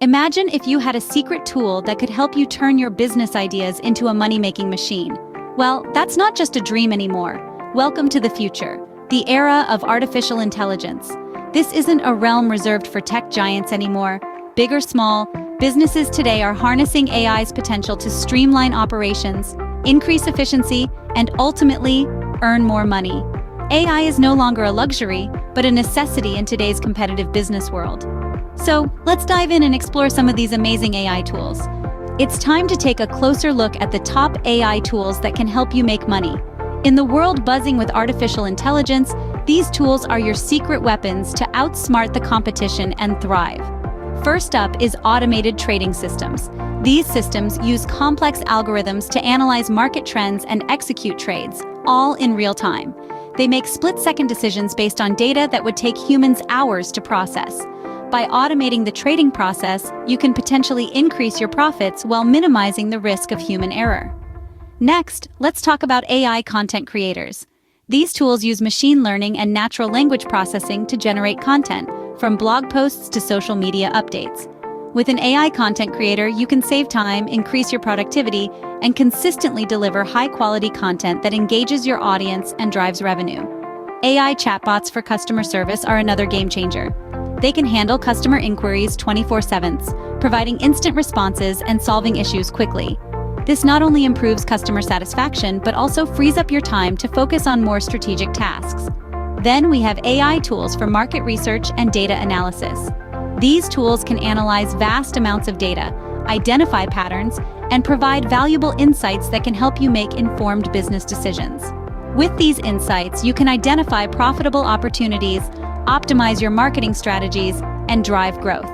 Imagine if you had a secret tool that could help you turn your business ideas into a money-making machine. Well, that's not just a dream anymore. Welcome to the future, the era of artificial intelligence. This isn't a realm reserved for tech giants anymore. Big or small, businesses today are harnessing AI's potential to streamline operations, increase efficiency, and ultimately, earn more money. AI is no longer a luxury, but a necessity in today's competitive business world. So, let's dive in and explore some of these amazing AI tools. It's time to take a closer look at the top AI tools that can help you make money. In the world buzzing with artificial intelligence, these tools are your secret weapons to outsmart the competition and thrive. First up is automated trading systems. These systems use complex algorithms to analyze market trends and execute trades, all in real time. They make split-second decisions based on data that would take humans hours to process. By automating the trading process, you can potentially increase your profits while minimizing the risk of human error. Next, let's talk about AI content creators. These tools use machine learning and natural language processing to generate content, from blog posts to social media updates. With an AI content creator, you can save time, increase your productivity, and consistently deliver high-quality content that engages your audience and drives revenue. AI chatbots for customer service are another game changer. They can handle customer inquiries 24/7, providing instant responses and solving issues quickly. This not only improves customer satisfaction, but also frees up your time to focus on more strategic tasks. Then we have AI tools for market research and data analysis. These tools can analyze vast amounts of data, identify patterns, and provide valuable insights that can help you make informed business decisions. With these insights, you can identify profitable opportunities, optimize your marketing strategies, and drive growth.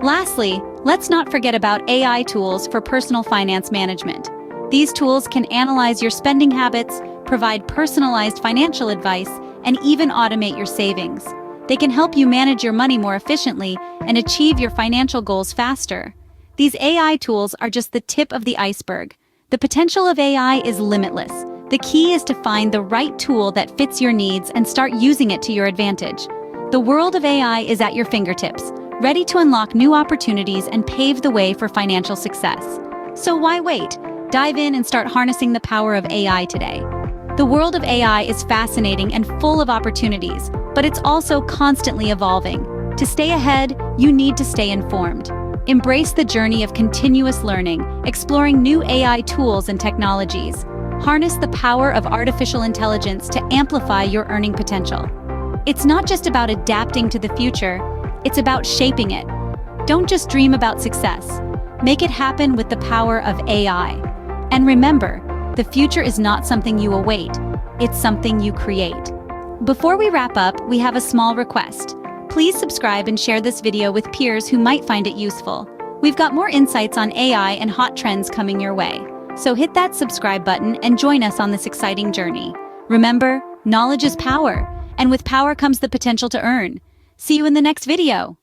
Lastly, let's not forget about AI tools for personal finance management. These tools can analyze your spending habits, provide personalized financial advice, and even automate your savings. They can help you manage your money more efficiently and achieve your financial goals faster. These AI tools are just the tip of the iceberg. The potential of AI is limitless. The key is to find the right tool that fits your needs and start using it to your advantage. The world of AI is at your fingertips, ready to unlock new opportunities and pave the way for financial success. So why wait? Dive in and start harnessing the power of AI today. The world of AI is fascinating and full of opportunities, but it's also constantly evolving. To stay ahead, you need to stay informed. Embrace the journey of continuous learning, exploring new AI tools and technologies. Harness the power of artificial intelligence to amplify your earning potential. It's not just about adapting to the future, it's about shaping it. Don't just dream about success. Make it happen with the power of AI. And remember, the future is not something you await, it's something you create. Before we wrap up, we have a small request. Please subscribe and share this video with peers who might find it useful. We've got more insights on AI and hot trends coming your way. So hit that subscribe button and join us on this exciting journey. Remember, knowledge is power, and with power comes the potential to earn. See you in the next video.